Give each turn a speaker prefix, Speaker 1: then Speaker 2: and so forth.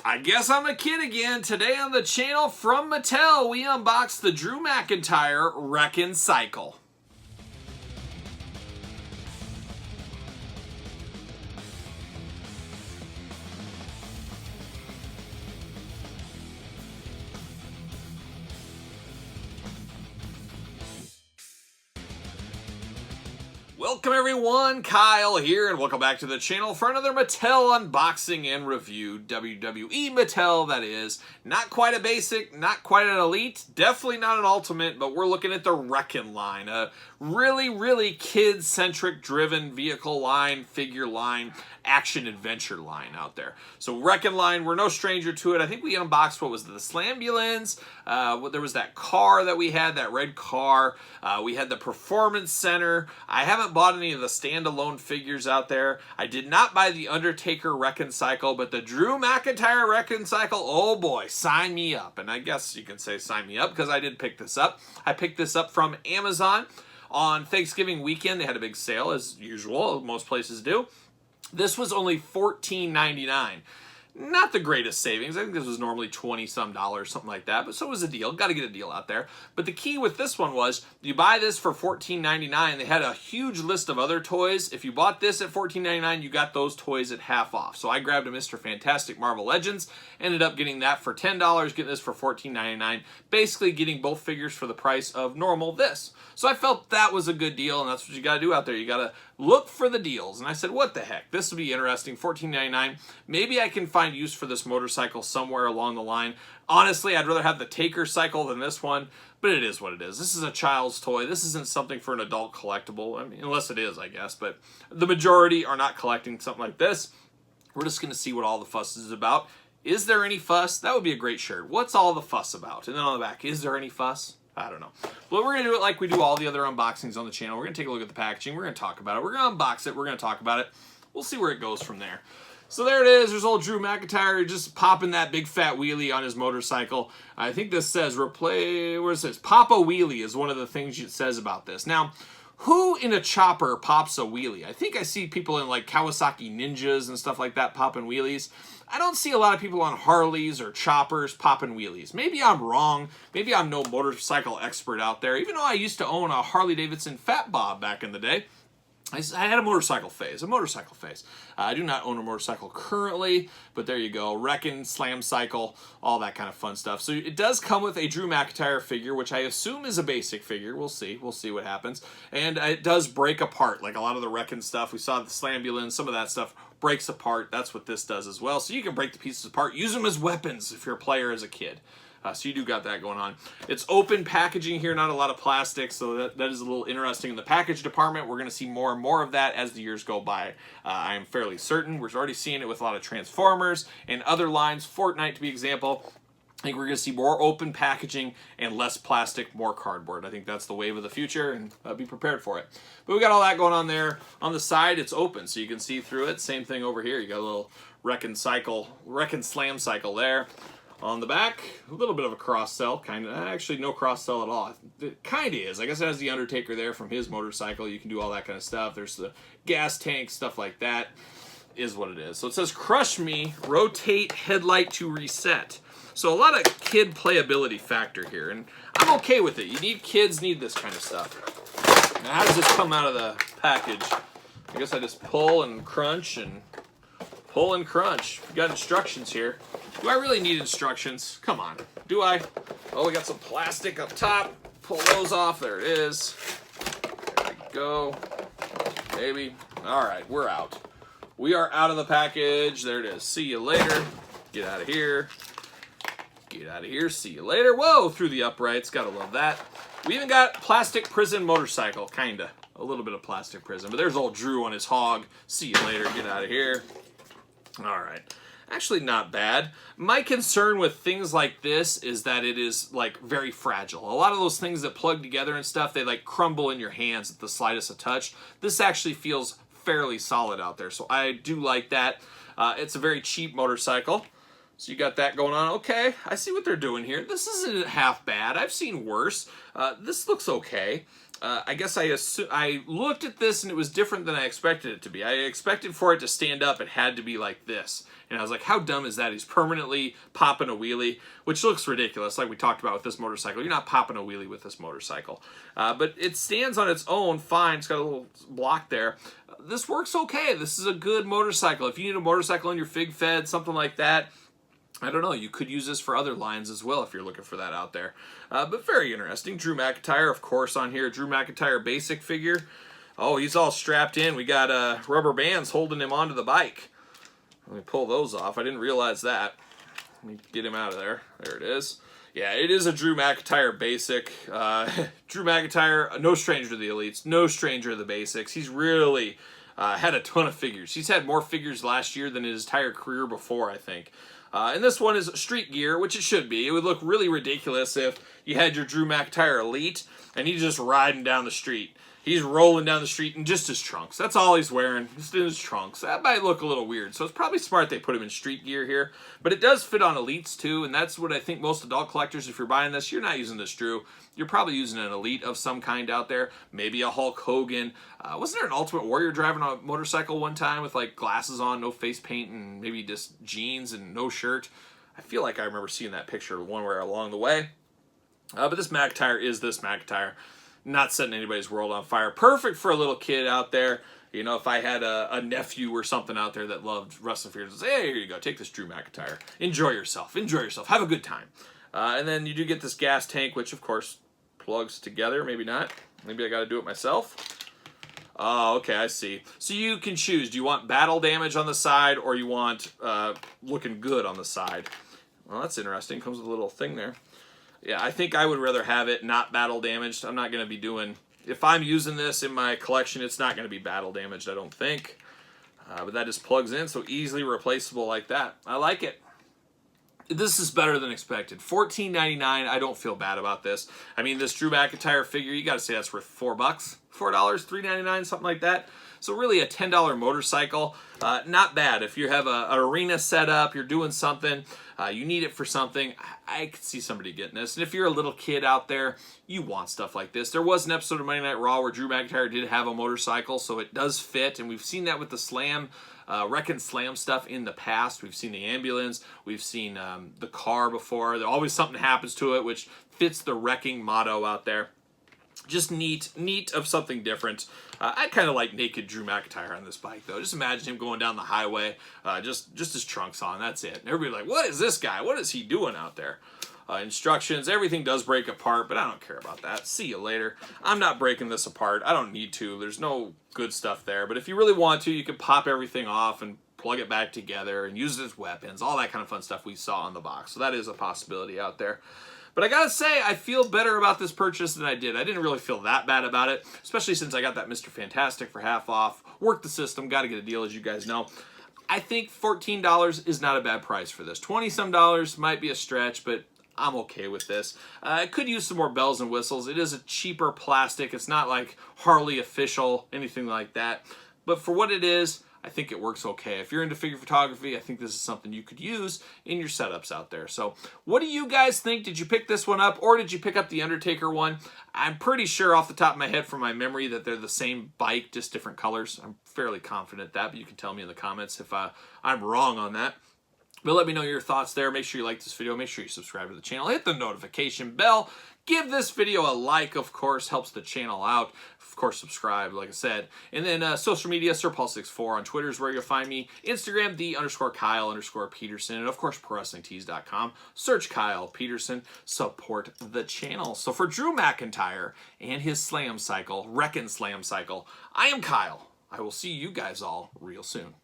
Speaker 1: I guess I'm a kid again. Today on the channel from Mattel, we unbox the Mcintyre Wrekkin Cycle. Welcome everyone, Kyle here, and welcome back to the channel for another Mattel unboxing and review. WWE Mattel, that is. Not quite a basic, not quite an elite, definitely not an ultimate, but we're looking at the Wrekkin line. A really kid-centric driven vehicle line, figure line, action-adventure line out there. So Wrekkin line, we're no stranger to it. I think we unboxed, what was it, the Slambulance? There was that car that we had, that red car. We had the Performance Center. I haven't bought any of the standalone figures out there. I did not buy the Undertaker Wrekkin Cycle, but the Mcintyre Wrekkin Cycle, oh boy, sign me up. And I guess you can say sign me up because I did pick this up. I picked this up from Amazon on Thanksgiving weekend. They had a big sale as usual, most places do. This was only $14.99. Not the greatest savings. I think this was normally $20-some, something like that. But so it was a deal. Got to get a deal out there. But the key with this one was you buy this for $14.99. They had a huge list of other toys. If you bought this at $14.99, you got those toys at half off. So I grabbed a Mr. Fantastic Marvel Legends. Ended up getting that for $10. Getting this for $14.99. Basically getting both figures for the price of normal this. So I felt that was a good deal, and that's what you got to do out there. You got to look for the deals. And I said, what the heck? This would be interesting. $14.99. Maybe I can find use for this motorcycle somewhere along the line. Honestly, I'd rather have the Taker cycle than this one, but it is what it is. This is a child's toy. This isn't something for an adult collectible. I mean, unless it is, I guess, but the majority are not collecting something like this. We're just going to see what all the fuss is about. Is there any fuss? That would be a great shirt. What's all the fuss about? And then on the back, is there any fuss? I don't know. But we're going to do it like we do all the other unboxings on the channel. We're going to take a look at the packaging. We're going to talk about it. We're going to unbox it. We're going to talk about it. We'll see where it goes from there. So there it is. There's old Mcintyre just popping that big fat wheelie on his motorcycle. I think this says replay. Where it says Pop a Wheelie is one of the things it says about this. Now, who in a chopper pops a wheelie? I think I see people in like Kawasaki Ninjas and stuff like that popping wheelies. I don't see a lot of people on Harleys or choppers popping wheelies. Maybe I'm wrong. Maybe I'm no motorcycle expert out there. Even though I used to own a Harley Davidson Fat Bob back in the day. I had a motorcycle phase. I do not own a motorcycle currently, but there you go. Wrekkin Slamcycle, all that kind of fun stuff. So it does come with a Mcintyre figure, which I assume is a basic figure. We'll see. We'll see what happens. And it does break apart, like a lot of the Wrekkin stuff. We saw the Slambulance, some of that stuff breaks apart. That's what this does as well. So you can break the pieces apart, use them as weapons if you're a player as a kid. So you do got that going on. It's open packaging here, not a lot of plastic, so that is a little interesting in the package department. We're going to see more and more of that as the years go by. I am fairly certain. We're already seeing it with a lot of Transformers and other lines, Fortnite to be example. I think we're going to see more open packaging and less plastic, more cardboard. I think that's the wave of the future, and be prepared for it. But we got all that going on there. On the side, it's open, so you can see through it. Same thing over here. You got a little Wrekkin Slamcycle there. On the back, a little bit of a cross-sell, kind of. Actually, no cross-sell at all. It kind of is. I guess it has the Undertaker there from his motorcycle. You can do all that kind of stuff. There's the gas tank, stuff like that. Is what it is. So it says, crush me, rotate headlight to reset. So a lot of kid playability factor here, and I'm okay with it. Kids need this kind of stuff. Now, how does this come out of the package? I guess I just pull and crunch and pull and crunch. We got instructions here. Do I really need instructions? Come on. Do I? Oh, we got some plastic up top. Pull those off. There it is. There we go. Maybe. All right, we're out. We are out of the package. There it is. See you later. Get out of here. Get out of here. See you later. Whoa, through the uprights. Gotta love that. We even got plastic prison motorcycle. Kinda. A little bit of plastic prison. But there's old Drew on his hog. See you later. Get out of here. All right. Actually not bad. My concern with things like this is that it is like very fragile. A lot of those things that plug together and stuff, they like crumble in your hands at the slightest of touch. This actually feels fairly solid out there, so I do like that. It's a very cheap motorcycle. So you got that going on. Okay, I see what they're doing here. This isn't half bad. I've seen worse. This looks okay. I guess I looked at this and it was different than I expected it to be. I expected for it to stand up. It had to be like this. And I was like, how dumb is that? He's permanently popping a wheelie, which looks ridiculous. Like we talked about with this motorcycle. You're not popping a wheelie with this motorcycle. But it stands on its own fine. It's got a little block there. This works okay. This is a good motorcycle. If you need a motorcycle in your Fig Fed, something like that, I don't know, you could use this for other lines as well if you're looking for that out there. But very interesting. Drew McIntyre, of course, on here. Drew McIntyre basic figure. Oh, he's all strapped in. We got rubber bands holding him onto the bike. Let me pull those off. I didn't realize that. Let me get him out of there. There it is. Yeah, it is a Drew McIntyre basic. Drew McIntyre, no stranger to the elites, no stranger to the basics. He's really had a ton of figures. He's had more figures last year than his entire career before, I think. And this one is street gear, which it should be. It would look really ridiculous if you had your Drew McIntyre Elite and he's just riding down the street. He's rolling down the street in just his trunks. That's all he's wearing, just in his trunks. That might look a little weird. So it's probably smart they put him in street gear here. But it does fit on Elites too, and that's what I think most adult collectors, if you're buying this, you're not using this Drew. You're probably using an Elite of some kind out there. Maybe a Hulk Hogan. Wasn't there an Ultimate Warrior driving a motorcycle one time with like glasses on, no face paint, and maybe just jeans and no shirt? I feel like I remember seeing that picture somewhere along the way. But this McIntyre is this McIntyre. Not setting anybody's world on fire. Perfect for a little kid out there. You know, if I had a nephew or something out there that loved wrestling figures, I'd say, hey, here you go, take this Drew McIntyre. Enjoy yourself. Enjoy yourself. Have a good time. And then you do get this gas tank, which, of course, plugs together. Maybe not. Maybe I got to do it myself. Oh, okay, I see. So you can choose. Do you want battle damage on the side or you want looking good on the side? Well, that's interesting. Comes with a little thing there. Yeah, I think I would rather have it not battle damaged. I'm not going to be doing... If I'm using this in my collection, it's not going to be battle damaged, I don't think. But that just plugs in, so easily replaceable like that. I like it. This is better than expected. $14.99, I don't feel bad about this. I mean, this Drew McIntyre figure, you got to say that's worth $4. $4, $3.99, something like that. So really a $10 motorcycle, not bad. If you have an arena set up, you're doing something, you need it for something, I could see somebody getting this. And if you're a little kid out there, you want stuff like this. There was an episode of Monday Night Raw where Drew McIntyre did have a motorcycle, so it does fit. And we've seen that with the Wrekkin Slam stuff in the past. We've seen the ambulance, we've seen the car before. There's always something happens to it, which fits the wrecking motto out there. Just neat of something different. I kind of like naked Drew McIntyre on this bike, though. Just imagine him going down the highway, just his trunks on. That's it. And everybody's like, what is this guy? What is he doing out there? Instructions, everything does break apart, but I don't care about that. See you later. I'm not breaking this apart. I don't need to. There's no good stuff there. But if you really want to, you can pop everything off and plug it back together and use it as weapons. All that kind of fun stuff we saw on the box. So that is a possibility out there. But I gotta say, I feel better about this purchase than I did. I didn't really feel that bad about it, especially since I got that Mr. Fantastic for half off. Worked the system, gotta get a deal, as you guys know. I think $14 is not a bad price for this. $20-some might be a stretch, but I'm okay with this. I could use some more bells and whistles. It is a cheaper plastic. It's not like Harley official, anything like that. But for what it is, I think it works okay. If you're into figure photography, I think this is something you could use in your setups out there. So what do you guys think? Did you pick this one up or did you pick up the Undertaker one? I'm pretty sure off the top of my head from my memory that they're the same bike, just different colors. I'm fairly confident that, but you can tell me in the comments if I'm wrong on that. But let me know your thoughts there. Make sure you like this video. Make sure you subscribe to the channel. Hit the notification bell. Give this video a like, of course. Helps the channel out. Of course, subscribe, like I said. And then social media, SirPaul64 on Twitter is where you'll find me. Instagram, _Kyle_Peterson. And, of course, ProWrestlingTees.com. Search Kyle Peterson. Support the channel. So for Drew McIntyre and his Slamcycle, Wrekkin Slamcycle, I am Kyle. I will see you guys all real soon.